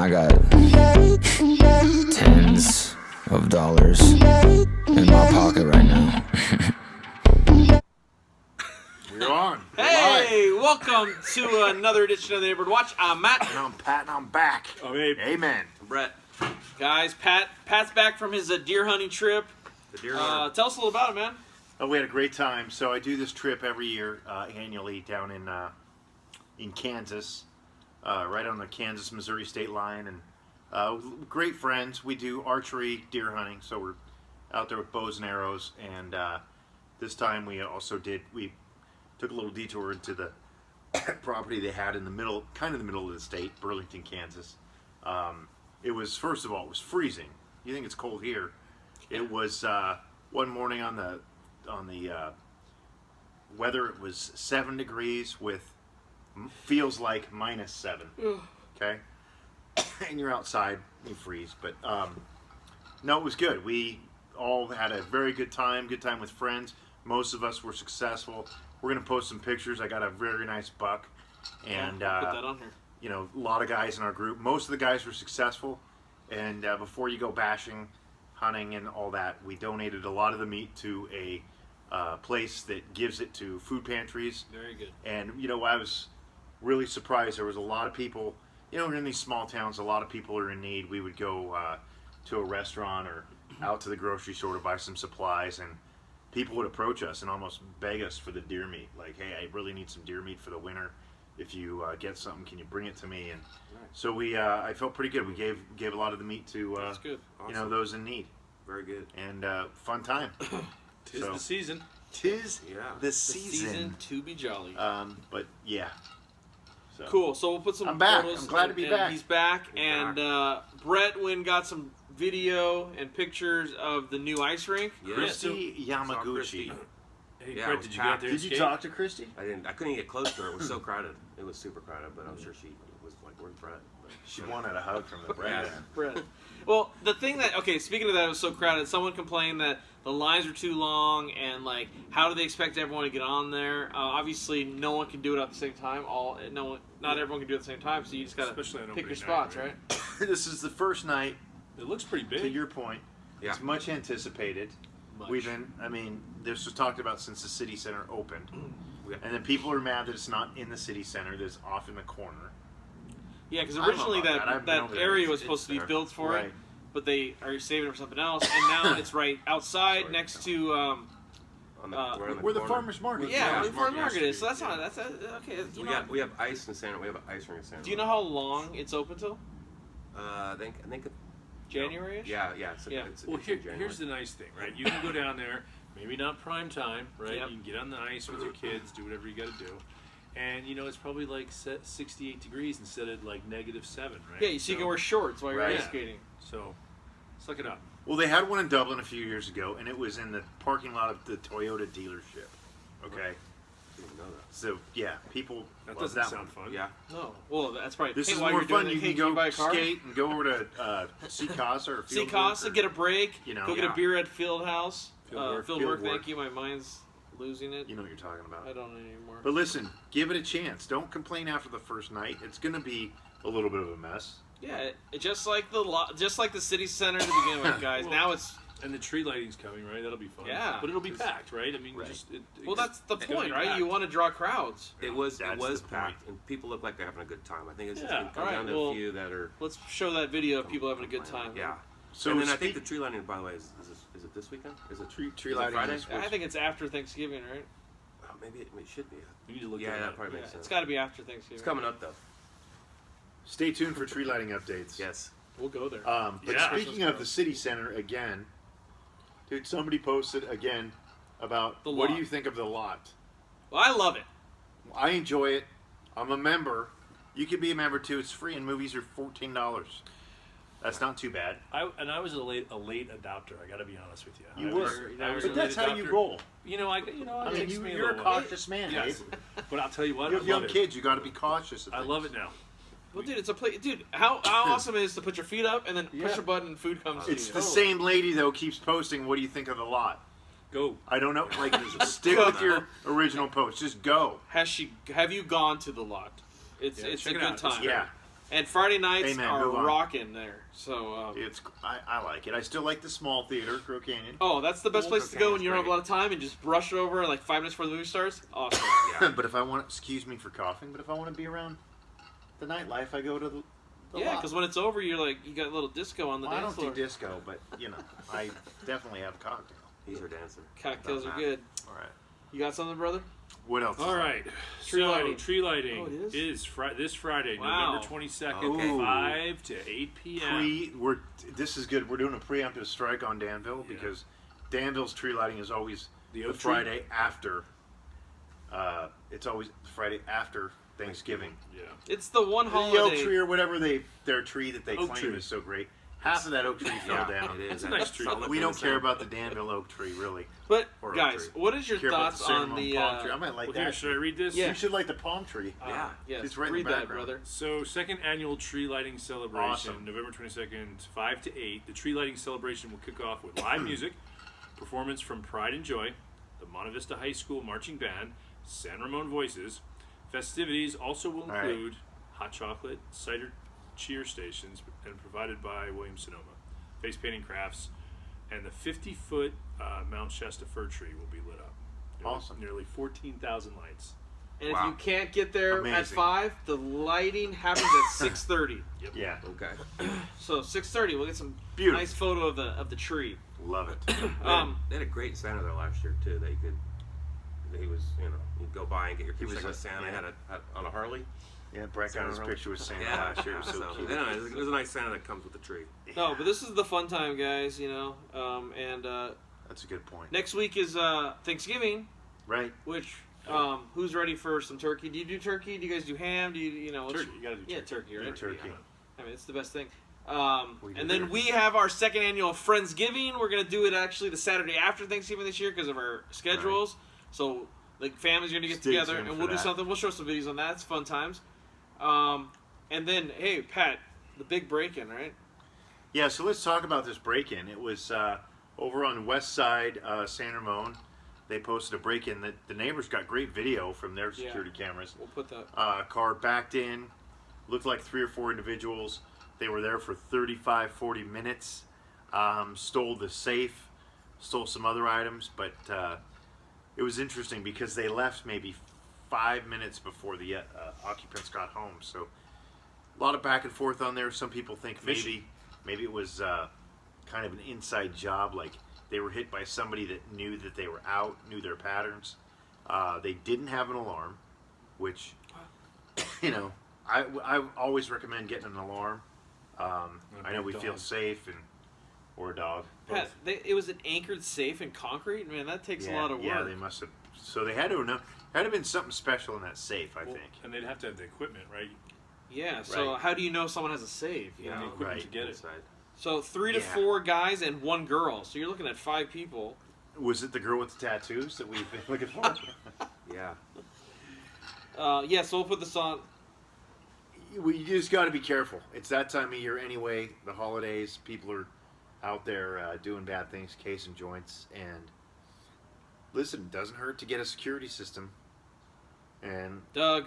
I got tens of dollars in my pocket right now. We're on. We're Hey, live. welcome to another edition of the Neighborhood Watch. I'm Matt. And I'm Pat, and I'm back. Oh, hey. Amen. Brett. Guys, Pat's back from his deer hunting trip. The deer hunter. Tell us a little about it, man. We had a great time. So I do this trip every year, annually, down in Kansas, right on the Kansas-Missouri state line, and great friends. We do archery, deer hunting, so we're out there with bows and arrows. And this time we took a little detour into the property they had in the middle, kind of the middle of the state, Burlington, Kansas. It was, first of all, it was freezing. You think it's cold here? It was one morning on the weather. It was 7 degrees with feels like -7. Okay, and you're outside, you freeze. But no, it was good. We all had a very good time. Good time with friends. Most of us were successful. We're gonna post some pictures. I got a very nice buck, and I'll put that on here. you know, a lot of guys in our group. Most of the guys were successful. And before you go bashing, hunting, and all that, we donated a lot of the meat to a place that gives it to food pantries. Very good. And, you know, I was really surprised. There was a lot of people, you know, in these small towns, a lot of people are in need. We would go to a restaurant or out to the grocery store to buy some supplies, and people would approach us and almost beg us for the deer meat. Like, hey, I really need some deer meat for the winter. If you get something, can you bring it to me? And so I felt pretty good. We gave a lot of the meat to That's good. you know, those in need. Very good. And fun time. Tis So- the season. Tis Yeah. the The season. season to be jolly. But yeah. So. Cool. So we'll put some I'm back. photos. I'm glad to be and back. He's back. He's and back. Brett got some video and pictures of the new ice rink. Yeah. Christy Yamaguchi. Christy. Hey, Yeah, Brett, it was did you get out packed. there Did and you skate? talk to Christy? I didn't. I couldn't get close to her. It was so crowded. It was super crowded, but I'm sure she was like, "Where's Brett?" But She wanted a hug from the brand. Brett. Well, the thing speaking of that, it was so crowded. Someone complained that the lines are too long, and like, how do they expect everyone to get on there? Obviously, no one can do it at the same time. Not everyone can do it at the same time. So you just gotta Especially on pick your opening spots, night, right? This is the first night, It looks pretty to big. your point. Yeah. It's much anticipated. Much. This was talked about since the city center opened. Yeah. And then people are mad that it's not in the city center, that it's off in the corner. Yeah, because I don't know originally about that. I haven't been that over there. area was It's supposed to be there. built for Right. it, but they are saving it for something else, and now it's right outside Sorry. next to on the, we're on Where the corner. farmer's market is. yeah, where the farmer's farm market market is. So used that's to be, not okay. We have ice in Santa. We have an ice rink in Santa. Do you know how long it's open till? I think. January-ish? Yeah. Yeah. Well, it's in here's the nice thing, right? You can go down there, maybe not prime time, right? Yep. You can get on the ice with your kids, do whatever you got to do. And, you know, it's probably like 68 degrees instead of like -7, right? Yeah, so you can wear shorts while you're Right. ice skating. So, suck it up. Well, they had one in Dublin a few years ago, and it was in the parking lot of the Toyota dealership. Okay? I didn't know that. So, yeah, people That love doesn't that sound one. fun. Yeah. No. Well, that's right. This Hey, is while more you're doing fun. it, You hey, can go buy a car? skate and go over to see Casa or See Fieldwork Casa, or- get a break. You know, go get yeah. a beer at Fieldhouse. Fieldwork. Fieldwork, Fieldwork. thank you. My mind's losing it. You know what you're talking about. I don't anymore. But listen, give it a chance. Don't complain after the first night. It's going to be a little bit of a mess. Yeah, just like the city center to begin with, guys. Well, Now it's And the tree lighting's coming, right? That'll be fun. Yeah. But it'll be packed, right? I mean, Right. Well, that's the it's gonna point, be right? packed. You want to draw crowds. It was That's the packed, point. and people look like they're having a good time. I think it's just Yeah. it comes Alright, down to well, a few that are. Let's show that video of people having a good time. Yeah. So and then I speak- think the tree lighting, by the way, is it this weekend? Is it Tree is it lighting Friday? is- I think it's after Thanksgiving, right? Oh, maybe it should be. We need to look Yeah, that that up. probably Yeah, makes sense. it's got to be after Thanksgiving. It's coming up though. Stay tuned for tree lighting updates. Yes. We'll go there. But Yeah. speaking of the city center again, dude, somebody posted again about The what do lot. you think of the lot? Well, I love it. I enjoy it. I'm a member. You can be a member too. It's free, and movies are $14. That's not too bad. I was a late adopter. I got to be honest with you. You I were. was- I was a But that's late how you adopter. roll. You know, it I mean, takes me you're a little while. cautious man, Yes. Dave. But I'll tell you what, You have I young love it. kids. You got to be cautious. Of I things. love it now. Well, dude, it's a play. Dude, how awesome it is to put your feet up and then push Yeah. a button and food comes It's to the you. same lady though keeps posting. What do you think of the lot? Go. I don't know. Like, stick with your original post. Just go. Have you gone to the lot? It's Yeah, a check it good out. It's time. Yeah. And Friday nights Amen, are move on. rocking there. So, I like it. I still like the small theater, Crow Canyon. oh, that's the best Old place to go when you don't have a Cocaine's lot of time and just brush it over like 5 minutes before the movie starts. Awesome. Yeah. But if I want, excuse me for coughing, but if I want to be around the nightlife, I go to the Yeah, lot. because when it's over, you're like, you got a little disco on the Well, I dance don't floor. do disco, but I definitely have cocktail. He's our dancer. Cocktails About are that. good. All right. You got something, brother? What else? All right. Tree so, lighting. Tree lighting Oh, it is? this Friday, Wow. November 22nd, Ooh. 5 to 8 p.m. This is good. We're doing a preemptive strike on Danville because Danville's tree lighting is always The the oak tree? Friday after. It's always Friday after Thanksgiving. Yeah. It's the one The holiday. oak tree or whatever their tree that they Oak claim tree. is so great. Half of that oak tree fell Yeah, down. it is. It's a nice tree. Solid We don't innocent. care about the Danville oak tree, really. But, Or oak guys, tree. what is your Care about thoughts the on cinnamon the... palm tree. I might like Well, that. here, should I read this? Yeah. You should like the palm tree. Yeah. Yes, It's right in read the that, background. brother. So, second annual tree lighting celebration, Awesome. November 22nd, 5 to 8. The tree lighting celebration will kick off with live music, performance from Pride and Joy, the Monte Vista High School Marching Band, San Ramon Voices. Festivities also will right. include hot chocolate, cider cheer stations, and provided by Williams Sonoma. Face painting crafts, and the 50-foot Mount Shasta fir tree will be lit up. Awesome. Nearly 14,000 lights. And if Wow. you can't get there at Amazing. 5, the lighting happens at 6:30. Yeah, Okay. So 6:30, we'll get some Beautiful. nice photo of the tree. love it. They had a great Santa there last year too. That you could. He was, you'd go by and get your picture was with a- Santa. yeah. Had on a Harley. Yeah, Brett got his Santa picture with Santa Yeah, last year. It was so cute. yeah, there's a nice Santa that comes with the tree. No, but this is the fun time, guys, and That's a good point. next week is Thanksgiving, Right. which, who's ready for some turkey? Do you do turkey? Do you guys do ham? Do you know? what's- Turkey. You gotta do turkey. Yeah, turkey, right? Yeah, turkey. I mean, it's the best thing. We do And then there. we have our second annual Friendsgiving. We're going to do it actually the Saturday after Thanksgiving this year because of our schedules. So, like, families are going to get Stay together tuned and for we'll do that. something. We'll show some videos on that. It's fun times. And then, hey, Pat, the big break-in, right? Yeah, so let's talk about this break-in. It was over on West Side, San Ramon. They posted a break-in that the neighbors got great video from their security cameras. We'll put that. Car backed in, looked like 3 or 4 individuals. They were there for 35, 40 minutes. Stole the safe, stole some other items, but it was interesting because they left maybe 5 minutes before the occupants got home. So a lot of back and forth on there. Some people think maybe it was kind of an inside job, like they were hit by somebody that knew that they were out, knew their patterns. They didn't have an alarm, which, I always recommend getting an alarm. I know we feel safe, or a dog. Pat, it was an anchored safe in concrete? Man, that takes a lot of work. Yeah, they must have. So they had to know. Had to have been something special in that safe, I Well, think. and they'd have to have the equipment, right? Yeah, so Right. how do you know someone has a safe? You Yeah. know? The equipment Right. to get it. Inside. So 3 to Yeah. 4 guys and 1 girl. So you're looking at 5 people. Was it the girl with the tattoos that we've been looking for? Yeah. Yeah, so we'll put this on. You just got to be careful. It's that time of year anyway. The holidays, people are out there doing bad things, casing joints, and listen, it doesn't hurt to get a security system. And Doug,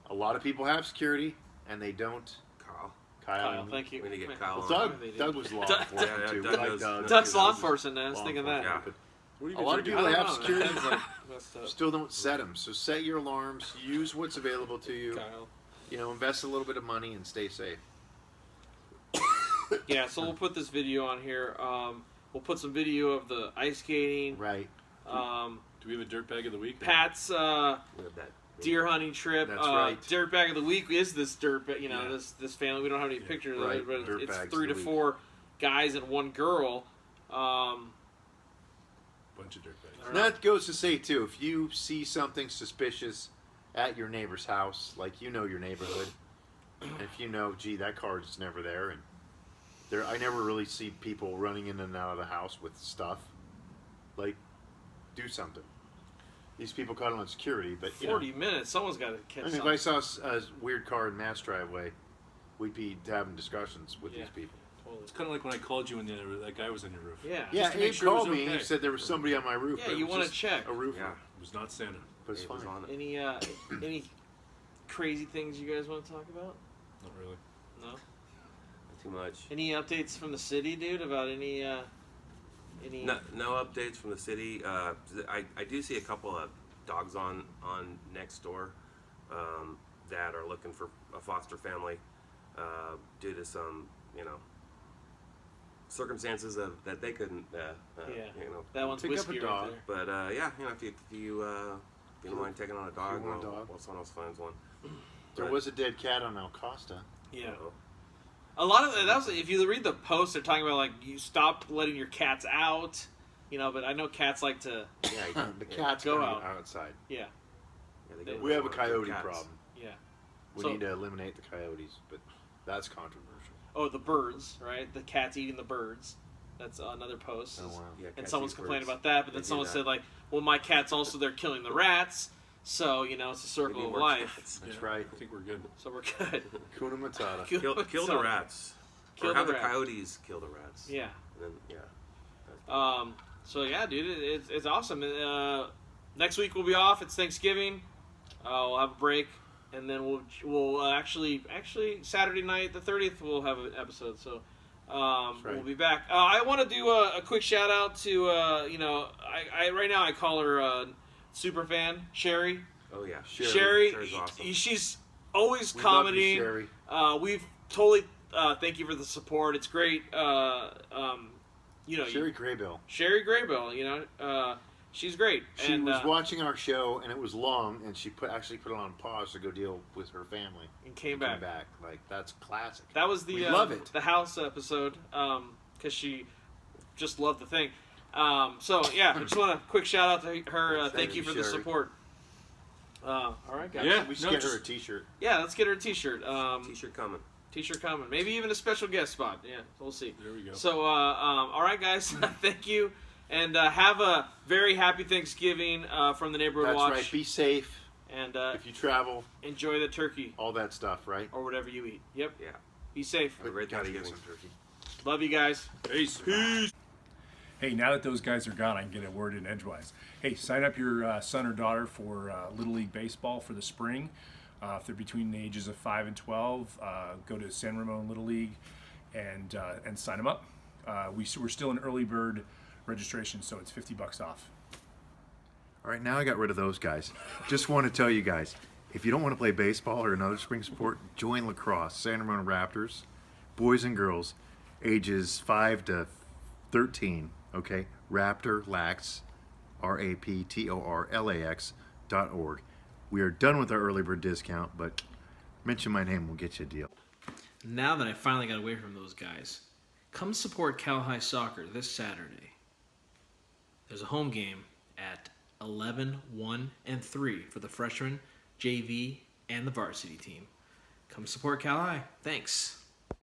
a lot of people have security, and they don't. Kyle. thank you. We need to get Man, Kyle Well, on. Doug was law Doug- enforcement yeah, too. Doug We like knows- Doug. Doug's law Doug's enforcement now. I was law thinking that. enforcement, Yeah. but What are you A lot of drinking? people I don't have know, security. my pen's, like, messed up. still don't set them. So set your alarms. Use what's available to you. Kyle. Invest a little bit of money and stay safe. Yeah, so we'll put this video on here. We'll put some video of the ice skating. Right. Do we have a dirt bag of the week? Pat's We have that. deer hunting trip. That's right. Dirt bag of the week is this dirt bag. Yeah. this family. We don't have any pictures of right, it, but dirt it's bags 3 to of the 4 guys and 1 girl. Bunch of dirt bags. And that goes to say too, if you see something suspicious at your neighbor's house, like your neighborhood, and if you know, gee, that car is never there, and I never really see people running in and out of the house with stuff. Like, do something. These people caught on security, but 40 minutes. Someone's got to catch I mean, if something. I saw a weird car in Matt's driveway, we'd be having discussions with Yeah. these people. Totally. It's kind of like when I called you when that guy was on your roof. Yeah. Yeah, to make Abe sure it was called me and okay. he said there was somebody on my roof. Yeah, but it you was wanna just check. a roofer. Yeah. It was not Santa. But it's It was fine. on it. Any crazy things you guys want to talk about? Not really. No. Not too much. Any updates from the city, dude? About any? No updates from the city. I do see a couple of dogs on next door that are looking for a foster family due to some circumstances that they couldn't That one's Pick up a whiskey dog. right there. But if you don't mind taking on a dog, want a dog? well, someone else finds one. There was a dead cat on El Costa. Yeah. So, A lot of that was, if you read the post, they're talking about like you stop letting your cats out, but I know cats like to, yeah, The cats Go go out. outside. yeah, they get We have a one of the coyote cats. problem. yeah. We So- need to eliminate the coyotes, but that's controversial. Oh, the birds, right? The cats eating the birds. That's another post. Oh wow. Yeah, And cats someone's eat complaining birds. about that, but They then do someone that. said like, well, my cat's also there killing the rats, so it's a We circle need of more life. cats. That's Yeah, right. I think we're good. So we're good. Kuna Matata. Kill the So- rats. Kill Or have the the rats. coyotes kill the rats. Yeah. And then, yeah. So yeah, dude, it's awesome. Next week we'll be off. It's Thanksgiving. We'll have a break, and then we'll actually Saturday night, the 30th, we'll have an episode. So right. we'll be back. I want to do a quick shout out to I right now I call her super fan Sherry. Oh yeah. Sherry, Sherry's awesome. she's always We love you, commenting. Sherry. We've totally thank you for the support. It's great. Sherry Graybill. Sherry Graybill, she's great. She and, was watching our show, and it was long, and she actually put it on pause to go deal with her family. and came Came back. back. Like, that's classic. That was the We love it. the house episode because she just loved the thing. So yeah, I just want a quick shout out to her. Thank you for the Sherry. support. All right, guys. Yeah. We should No, get her just- a T-shirt. Yeah, let's get her a T-shirt. T-shirt coming. T-shirt coming. Maybe even a special guest spot. Yeah, we'll see. There we go. So, all right, guys. Thank you, and have a very happy Thanksgiving from the Neighborhood That's Watch. right. Be safe And if you travel. enjoy the turkey All that stuff, right? or whatever you eat. Yep. Yeah. Be safe. Have a great Gotta get Thanksgiving. some turkey. Love you guys. Peace. Hey, now that those guys are gone, I can get a word in edgewise. Hey, sign up your son or daughter for Little League Baseball for the spring. If they're between the ages of 5 and 12, go to San Ramon Little League and sign them up. We're still in early bird registration, so it's $50 off. All right, now I got rid of those guys. Just want to tell you guys, if you don't want to play baseball or another spring sport, join lacrosse. San Ramon Raptors, boys and girls, ages 5 to 13. Okay, Raptor Lax, RAPTORLAX.org. We are done with our early bird discount, but mention my name, we'll get you a deal. Now that I finally got away from those guys, come support Cal High Soccer this Saturday. There's a home game at 11, 1, and 3 for the freshman, JV, and the varsity team. Come support Cal High. Thanks.